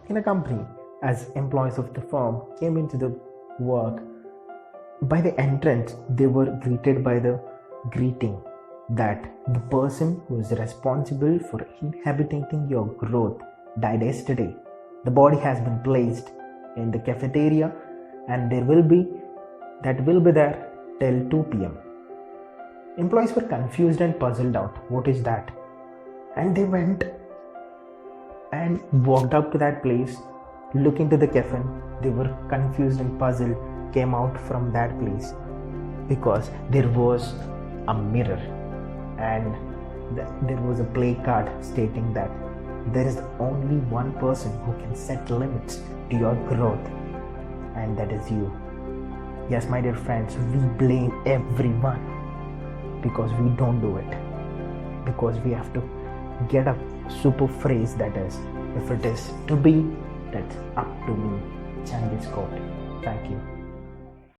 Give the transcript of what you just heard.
in a company as employees of the firm came into the work. By the entrance, they were greeted by the greeting that the person who is responsible for inhibiting your growth died yesterday. The body has been placed in the cafeteria and will be there till 2 p.m. Employees were confused and puzzled out. What is that? And they went and walked up to that place, looked into the cafe. They were confused and puzzled, came out from that place because there was a mirror and there was a placard stating that there is only one person who can set limits to your growth, and that is you. Yes, my dear friends, we blame everyone because we don't do it, because we have to get a super phrase that is, if it is to be, that's up to me. Change is God. Thank you.